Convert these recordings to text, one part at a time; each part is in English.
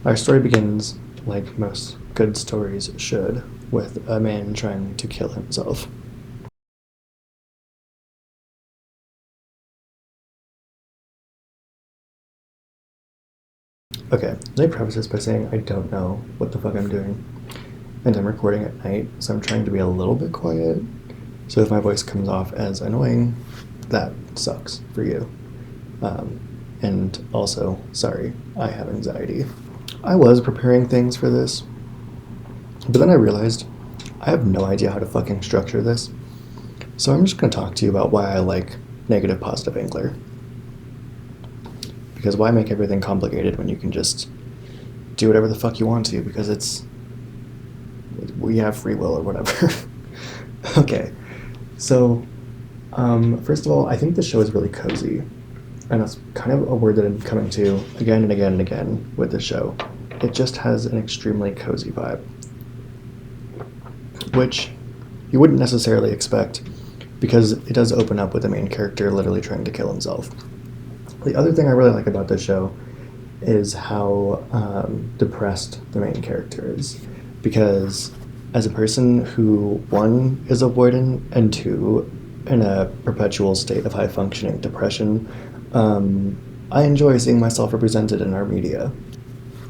Our story begins, like most good stories should, with a man trying to kill himself. Okay, let me preface this by saying I don't know what the fuck I'm doing. And I'm recording at night, so I'm trying to be a little bit quiet. So if my voice comes off as annoying, that sucks for you. And also, sorry, I have anxiety. I was preparing things for this, but then I realized I have no idea how to fucking structure this. So I'm just going to talk to you about why I like negative positive angler. Because why make everything complicated when you can just do whatever the fuck you want to, because we have free will or whatever. Okay, so first of all, I think the show is really cozy. And that's kind of a word that I'm coming to again and again and again with the show. It just has an extremely cozy vibe, which you wouldn't necessarily expect because it does open up with the main character literally trying to kill himself. The other thing I really like about this show is how depressed the main character is, because as a person who, one, is avoidant, and two, in a perpetual state of high functioning depression, I enjoy seeing myself represented in our media.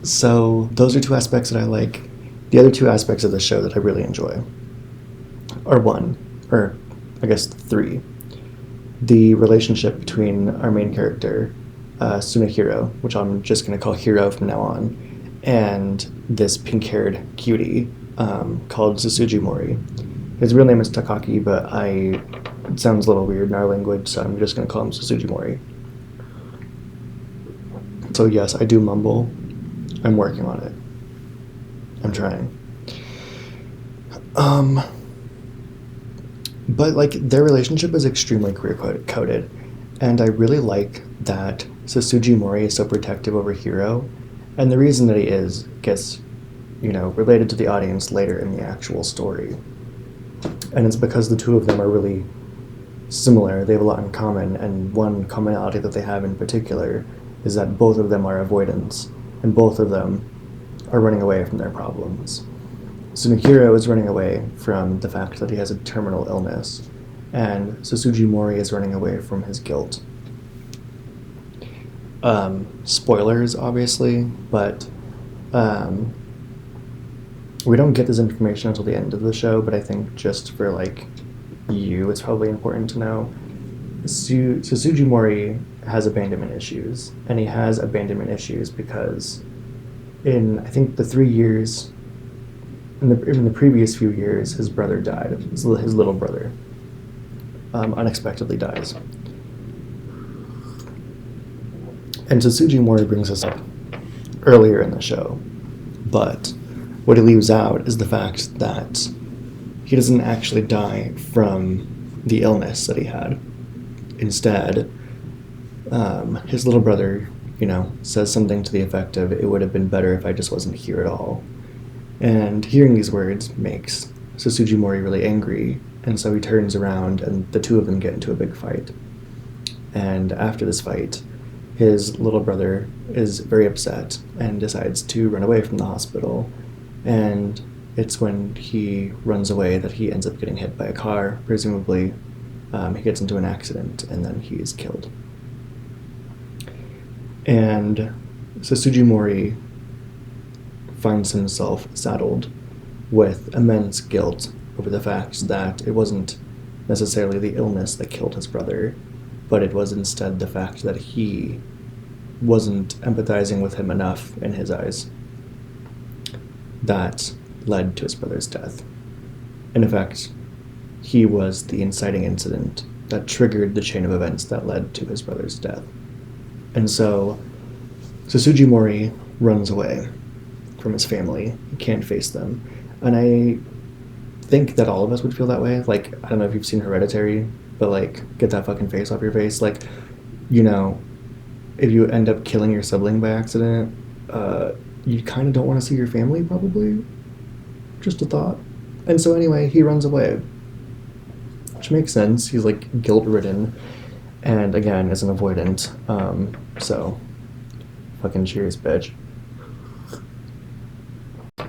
So those are two aspects that I like. The other two aspects of the show that I really enjoy are I guess three. The relationship between our main character, Sunahiro, which I'm just going to call Hiro from now on, and this pink-haired cutie called Susuji Mori. His real name is Takaki, but it sounds a little weird in our language, so I'm just going to call him Susuji Mori. So yes, I do mumble. I'm working on it. I'm trying. But like their relationship is extremely queer coded, and I really like that Susuji Mori is so protective over Hiro, and the reason that he is gets, related to the audience later in the actual story. And it's because the two of them are really similar. They have a lot in common, and one commonality that they have in particular is that both of them are avoidants, and both of them are running away from their problems. Sunahiro is running away from the fact that he has a terminal illness, and Susuji Mori is running away from his guilt. Spoilers, obviously, but we don't get this information until the end of the show, but I think just for, you, it's probably important to know. Susuji Mori has abandonment issues, and he has abandonment issues because in, I think, the 3 years, in the previous few years, his brother died. His little brother unexpectedly dies. And Susuji Mori brings this up earlier in the show, but what he leaves out is the fact that he doesn't actually die from the illness that he had. Instead, his little brother, says something to the effect of, "It would have been better if I just wasn't here at all." And hearing these words makes Susuji Mori really angry, and so he turns around and the two of them get into a big fight. And after this fight, his little brother is very upset and decides to run away from the hospital. And it's when he runs away that he ends up getting hit by a car. Presumably, he gets into an accident and then he is killed. And Susuji Mori finds himself saddled with immense guilt over the fact that it wasn't necessarily the illness that killed his brother, but it was instead the fact that he wasn't empathizing with him enough in his eyes that led to his brother's death. In effect, he was the inciting incident that triggered the chain of events that led to his brother's death. And so Susuji Mori runs away from his family. He can't face them. And I think that all of us would feel that way. I don't know if you've seen Hereditary, but get that fucking face off your face. If you end up killing your sibling by accident, you kind of don't want to see your family, probably. Just a thought. And so anyway, he runs away, which makes sense. He's guilt-ridden, and again, is an avoidant. So fucking cheers, bitch.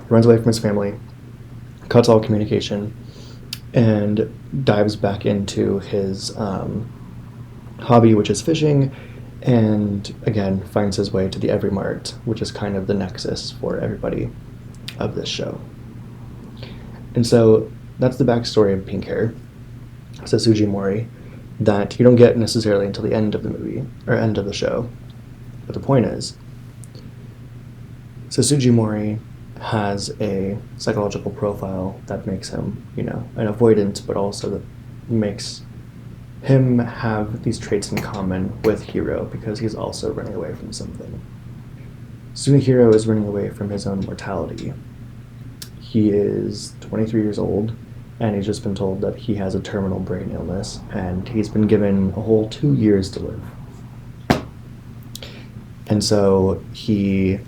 runs away from his family, cuts all communication, and dives back into his hobby, which is fishing, and again finds his way to the Every Mart, which is kind of the nexus for everybody of this show. And so that's the backstory of Pink Hair, Sasuji Mori, that you don't get necessarily until the end of the movie, or end of the show. But the point is, Sasuji Mori has a psychological profile that makes him, an avoidant, but also that makes him have these traits in common with Hiro, because he's also running away from something. Sunehiro is running away from his own mortality. He is 23 years old, and he's just been told that he has a terminal brain illness, and he's been given a whole 2 years to live. And so he,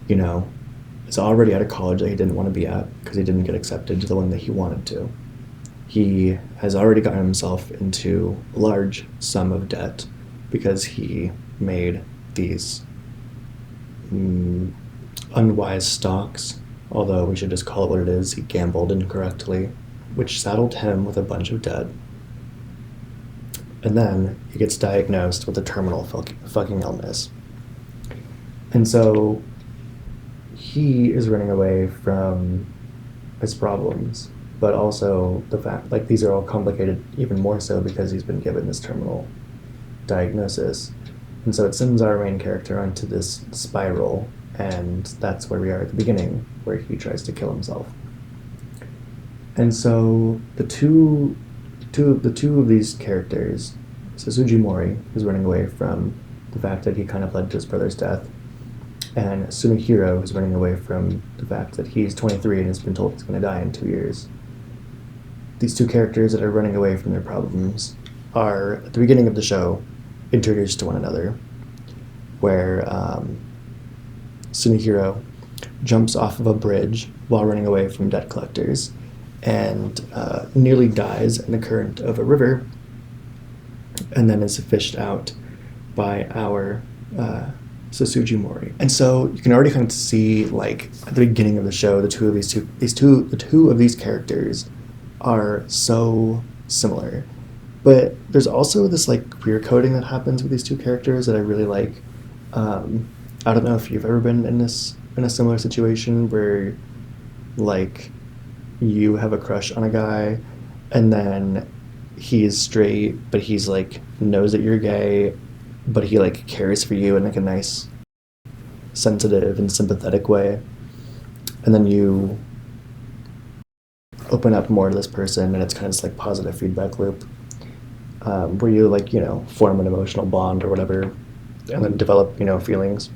is already at a college that he didn't want to be at because he didn't get accepted to the one that he wanted to. He has already gotten himself into a large sum of debt because he made these unwise stocks, although we should just call it what it is. He gambled incorrectly, which saddled him with a bunch of debt. And then he gets diagnosed with a terminal fucking illness. And so he is running away from his problems, but also the fact, these are all complicated even more so because he's been given this terminal diagnosis. And so it sends our main character onto this spiral, and that's where we are at the beginning, where he tries to kill himself. And so the two of these characters, Sasuji Mori, who's running away from the fact that he kind of led to his brother's death, and Sunehiro is running away from the fact that he's 23 and has been told he's going to die in 2 years. These two characters that are running away from their problems are, at the beginning of the show, introduced to one another, where Sunehiro jumps off of a bridge while running away from debt collectors and nearly dies in the current of a river, and then is fished out by our Sasuji Mori. And so you can already kind of see, at the beginning of the show, the two of these characters are so similar. But there's also this queer coding that happens with these two characters that I really like. I don't know if you've ever been in a similar situation where you have a crush on a guy and then he's straight, but he's knows that you're gay, but he cares for you in a nice, sensitive and sympathetic way, and then you open up more to this person, and it's kind of this positive feedback loop, where you form an emotional bond or whatever, and then develop feelings.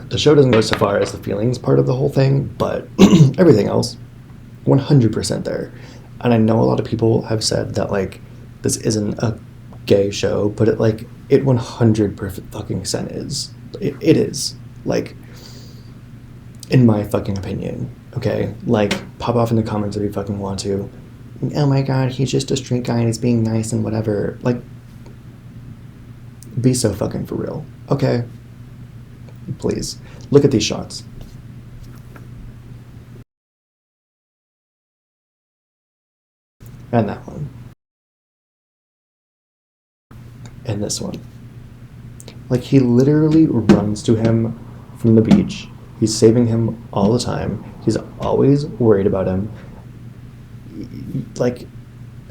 The show doesn't go so far as the feelings part of the whole thing, but everything else, 100% there. And I know a lot of people have said that this isn't a gay show, but it 100% is. It is. In my fucking opinion. Okay? Pop off in the comments if you fucking want to. Oh my god, he's just a straight guy and he's being nice and whatever. Be so fucking for real. Okay? Please. Look at these shots. And that one. And this one. He literally runs to him from the beach. He's saving him all the time. He's always worried about him.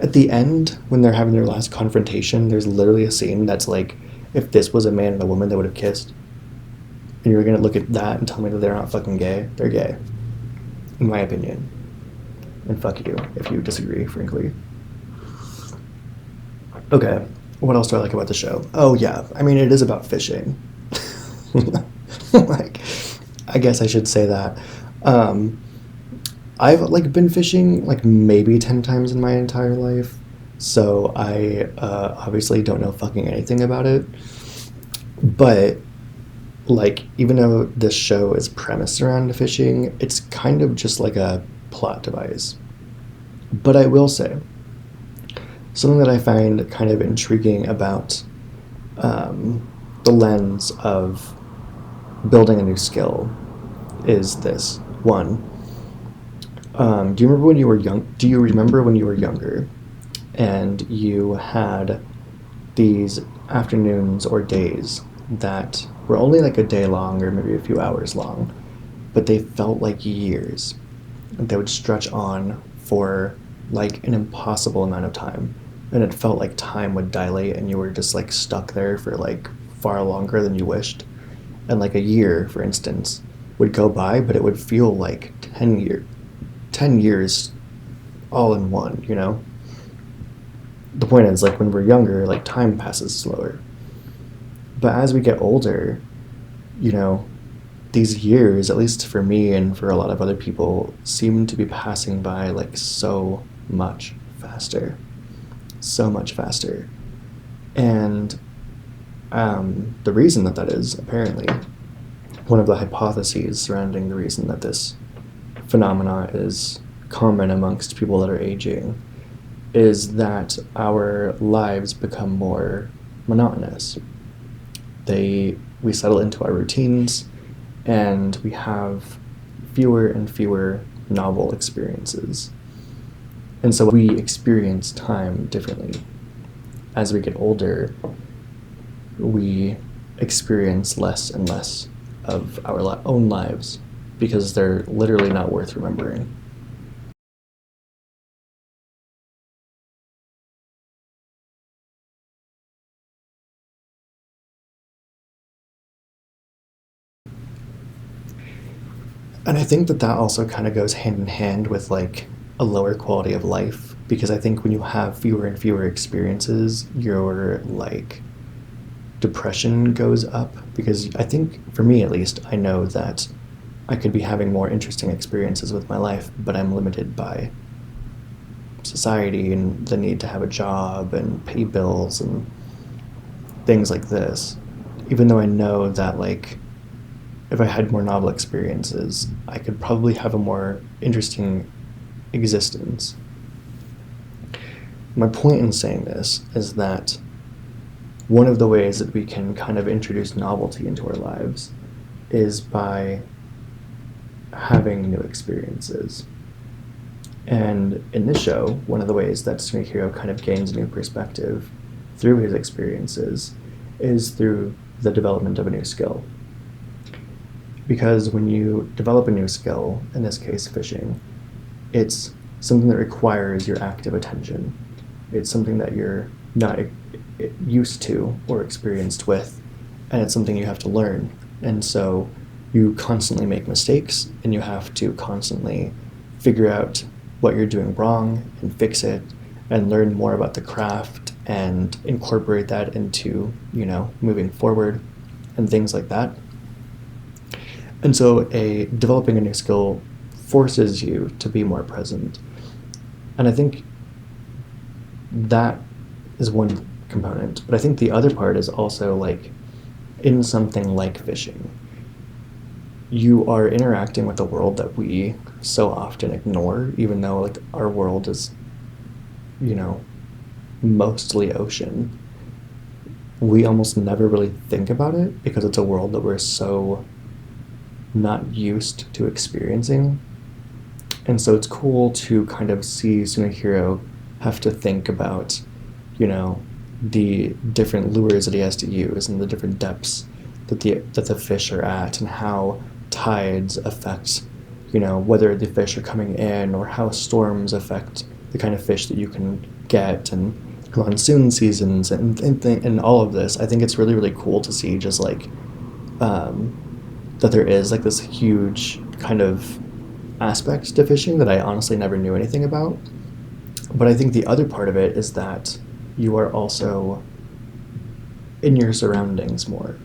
At the end, when they're having their last confrontation, there's literally a scene that's if this was a man and a woman, they would have kissed. And you're gonna look at that and tell me that they're not fucking gay? They're gay. In my opinion. And fuck you if you disagree, frankly. Okay. What else do I like about the show? Oh, yeah. I mean, it is about fishing. I guess I should say that. I've been fishing maybe 10 times in my entire life. So I obviously don't know fucking anything about it. But even though this show is premised around fishing, it's kind of just a plot device. But I will say, something that I find kind of intriguing about the lens of building a new skill is this. One, do you remember when you were young? Do you remember when you were younger and you had these afternoons or days that were only like a day long or maybe a few hours long, but they felt like years. They would stretch on for like an impossible amount of time. And it felt like time would dilate and you were just like stuck there for like far longer than you wished. And like a year, for instance, would go by, but it would feel like 10 years all in one, you know? The point is, like, when we're younger, like, time passes slower. But as we get older, you know, these years, at least for me and for a lot of other people, seem to be passing by, like, so much faster. So much faster. And the reason that that is, apparently, one of the hypotheses surrounding the reason that this phenomena is common amongst people that are aging is that our lives become more monotonous. We settle into our routines and we have fewer and fewer novel experiences. And so we experience time differently. As we get older, we experience less and less of our own lives because they're literally not worth remembering. And I think that that also kind of goes hand in hand with like a lower quality of life because I think when you have fewer and fewer experiences, your like depression goes up because I think for me at least, I know that I could be having more interesting experiences with my life, but I'm limited by society and the need to have a job and pay bills and things like this. Even though I know that like if I had more novel experiences, I could probably have a more interesting existence. My point in saying this is that one of the ways that we can kind of introduce novelty into our lives is by having new experiences. And in this show, one of the ways that Tsunehiro kind of gains a new perspective through his experiences is through the development of a new skill. Because when you develop a new skill, in this case fishing, it's something that requires your active attention. It's something that you're not used to or experienced with, and it's something you have to learn. And so you constantly make mistakes, and you have to constantly figure out what you're doing wrong and fix it and learn more about the craft and incorporate that into, you know, moving forward and things like that. And so developing a new skill forces you to be more present. And I think that is one component. But I think the other part is also like in something like fishing, you are interacting with a world that we so often ignore, even though like our world is, you know, mostly ocean. We almost never really think about it because it's a world that we're so not used to experiencing. And so it's cool to kind of see Tsunehiro have to think about, you know, the different lures that he has to use and the different depths that the fish are at and how tides affect, you know, whether the fish are coming in or how storms affect the kind of fish that you can get and monsoon seasons and all of this. I think it's really, really cool to see just like that there is like this huge kind of aspect to fishing that I honestly never knew anything about. But I think the other part of it is that you are also in your surroundings more.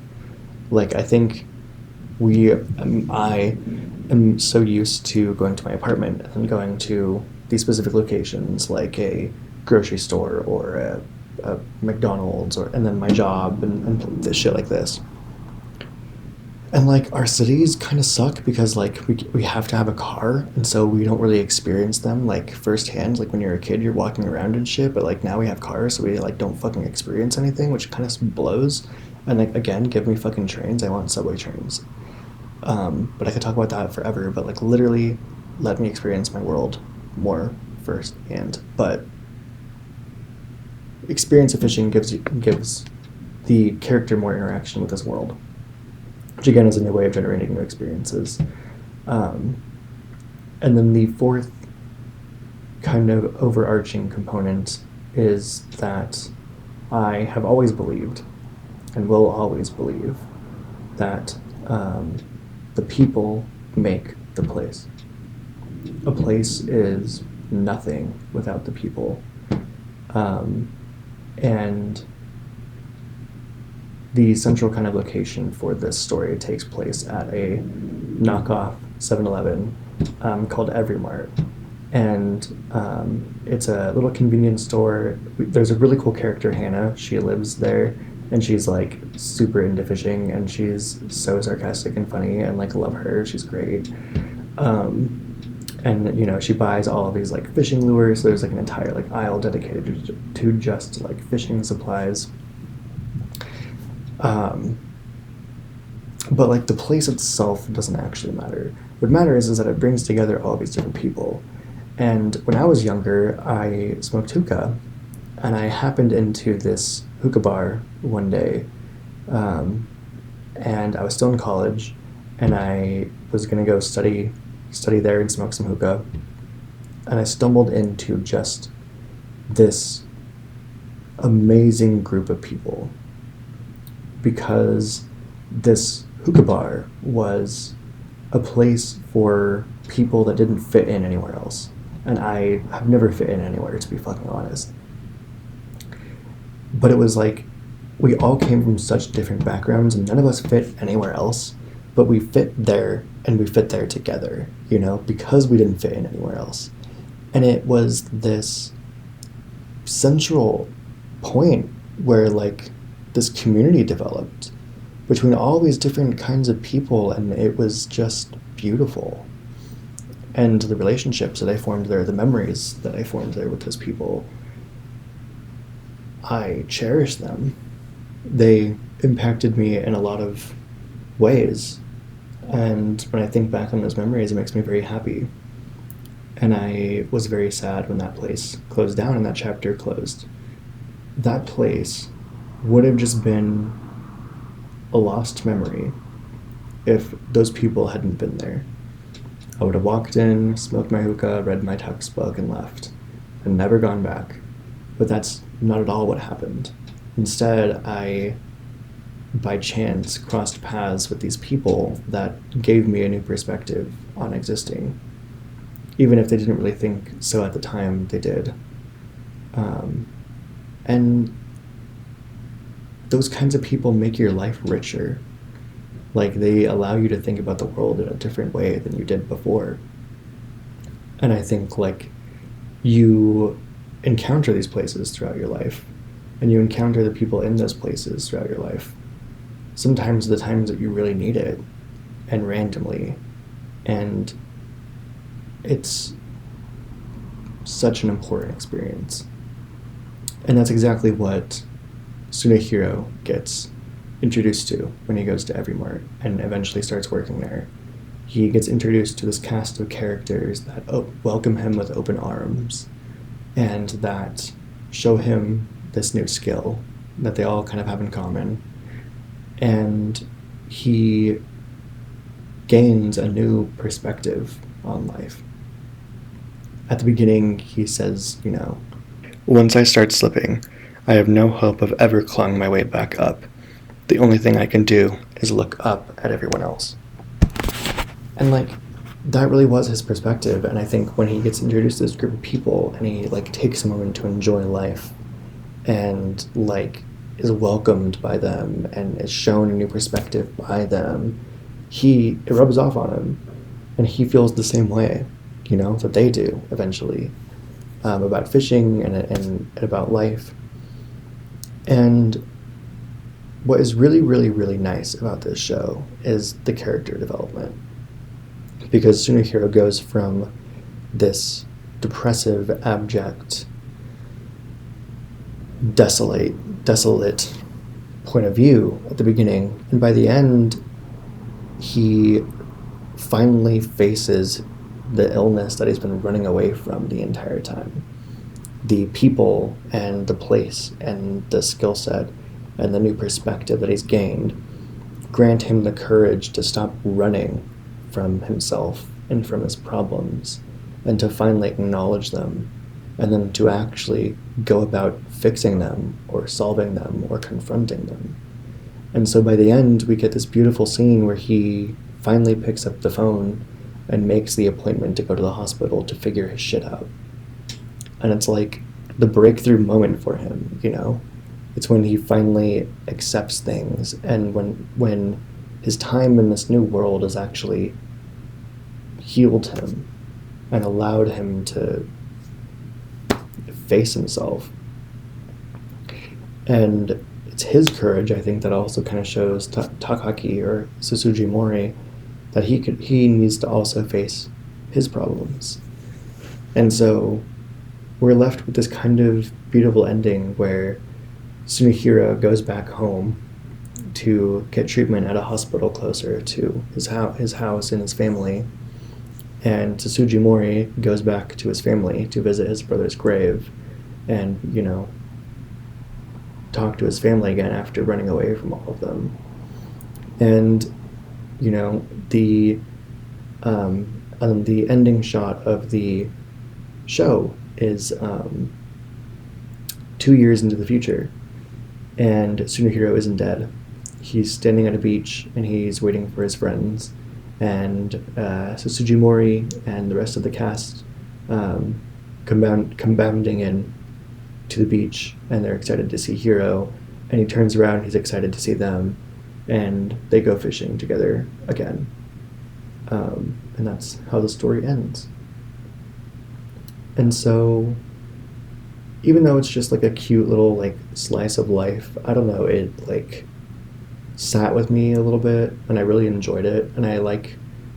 Like I think I am so used to going to my apartment and going to these specific locations like a grocery store or a McDonald's and then my job and this shit like this. And like our cities kind of suck because like we have to have a car and so we don't really experience them like firsthand. Like when you're a kid you're walking around and shit, but like now we have cars so we like don't fucking experience anything, which kind of blows. And like again, give me fucking trains. I want subway trains. But I could talk about that forever. But like literally, let me experience my world more firsthand. But experience of fishing gives the character more interaction with this world, which again is a new way of generating new experiences. And then the fourth kind of overarching component is that I have always believed and will always believe that the people make the place. A place is nothing without the people. And the central kind of location for this story takes place at a knockoff 7-Eleven called Every Mart. And it's a little convenience store. There's a really cool character, Hannah. She lives there, and she's like super into fishing, and she's so sarcastic and funny, and like love her. She's great. And you know, she buys all of these like fishing lures. So there's like an entire like aisle dedicated to just like fishing supplies. But like the place itself doesn't actually matter. What matters is that it brings together all these different people. And when I was younger, I smoked hookah, and I happened into this hookah bar one day, and I was still in college, and I was gonna go study there and smoke some hookah, and I stumbled into just this amazing group of people, because this hookah bar was a place for people that didn't fit in anywhere else. And I have never fit in anywhere, to be fucking honest. But it was like, we all came from such different backgrounds, and none of us fit anywhere else, but we fit there, and we fit there together, you know, because we didn't fit in anywhere else. And it was this central point where like this community developed between all these different kinds of people, and it was just beautiful. And the relationships that I formed there, the memories that I formed there with those people, I cherish them. They impacted me in a lot of ways. And when I think back on those memories, it makes me very happy. And I was very sad when that place closed down and that chapter closed. That place would have just been a lost memory if those people hadn't been there. I would have walked in, smoked my hookah, read my textbook, and left, and never gone back. But that's not at all what happened. Instead, I, by chance, crossed paths with these people that gave me a new perspective on existing. Even if they didn't really think so at the time, they did. And those kinds of people make your life richer. Like, they allow you to think about the world in a different way than you did before. And I think, like, you encounter these places throughout your life, and you encounter the people in those places throughout your life. Sometimes the times that you really need it, and randomly. And it's such an important experience. And that's exactly what Tsunehiro gets introduced to when he goes to Every Mart and eventually starts working there. He gets introduced to this cast of characters that welcome him with open arms, and that show him this new skill that they all kind of have in common. And he gains a new perspective on life. At the beginning, he says, you know, "Once I start slipping, I have no hope of ever clawing my way back up. The only thing I can do is look up at everyone else." And like, that really was his perspective. And I think when he gets introduced to this group of people and he like takes a moment to enjoy life and like is welcomed by them and is shown a new perspective by them, it rubs off on him, and he feels the same way, you know, that they do eventually, about fishing and about life. And what is really, really, really nice about this show is the character development. Because Tsunehiro goes from this depressive, abject, desolate point of view at the beginning, and by the end, he finally faces the illness that he's been running away from the entire time. The people and the place and the skill set and the new perspective that he's gained grant him the courage to stop running from himself and from his problems and to finally acknowledge them and then to actually go about fixing them or solving them or confronting them. And so by the end, we get this beautiful scene where he finally picks up the phone and makes the appointment to go to the hospital to figure his shit out. And it's like the breakthrough moment for him, you know? It's when he finally accepts things and when his time in this new world has actually healed him and allowed him to face himself. And it's his courage, I think, that also kind of shows Takaki or Tsusuji Mori that he needs to also face his problems. And so we're left with this kind of beautiful ending where Tsunehiro goes back home to get treatment at a hospital closer to his house and his family. And Tsusuji Mori goes back to his family to visit his brother's grave and, you know, talk to his family again after running away from all of them. And, you know, the ending shot of the show is 2 years into the future, and Tsunehiro isn't dead. He's standing at a beach and he's waiting for his friends, and Tsusuji Mori and the rest of the cast come bounding in to the beach, and they're excited to see Hiro, and he turns around, he's excited to see them, and they go fishing together again. And that's how the story ends. And so, even though it's just like a cute little like slice of life, I don't know, it like sat with me a little bit, and I really enjoyed it, and I like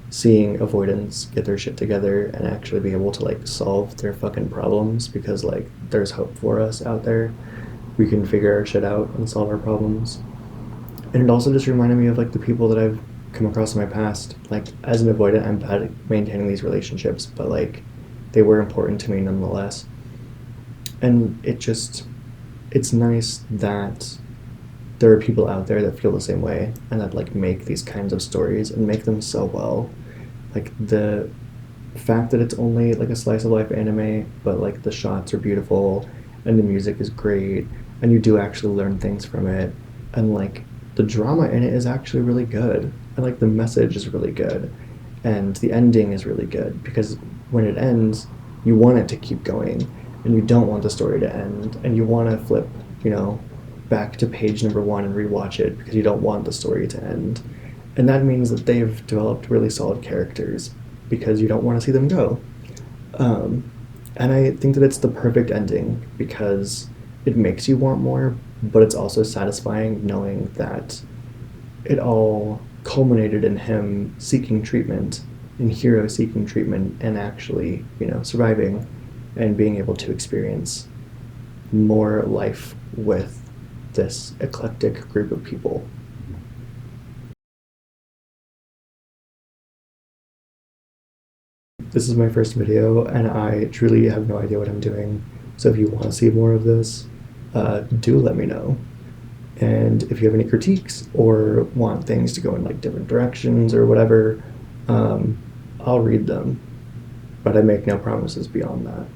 seeing Avoidance get their shit together and actually be able to like solve their fucking problems, because like there's hope for us out there. We can figure our shit out and solve our problems. And it also just reminded me of like the people that I've come across in my past. Like as an avoidant, I'm bad at maintaining these relationships, but like they were important to me nonetheless. And it's nice that there are people out there that feel the same way and that like make these kinds of stories and make them so well. Like the fact that it's only like a slice of life anime, but like the shots are beautiful and the music is great and you do actually learn things from it, and like the drama in it is actually really good, and like the message is really good, and the ending is really good, because when it ends you want it to keep going and you don't want the story to end, and you want to flip, you know, back to page number 1 and rewatch it because you don't want the story to end. And that means that they've developed really solid characters because you don't want to see them go. And I think that it's the perfect ending because it makes you want more, but it's also satisfying knowing that it all culminated in him seeking treatment, in Hiro seeking treatment and actually, you know, surviving and being able to experience more life with this eclectic group of people. This is my first video and I truly have no idea what I'm doing, so if you want to see more of this, do let me know. And if you have any critiques or want things to go in like different directions or whatever, I'll read them, but I make no promises beyond that.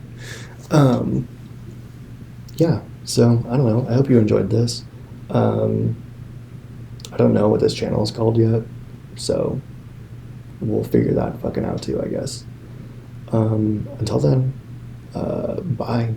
Yeah, so I don't know, I hope you enjoyed this. I don't know what this channel is called yet, so we'll figure that fucking out too, I guess. Until then, bye.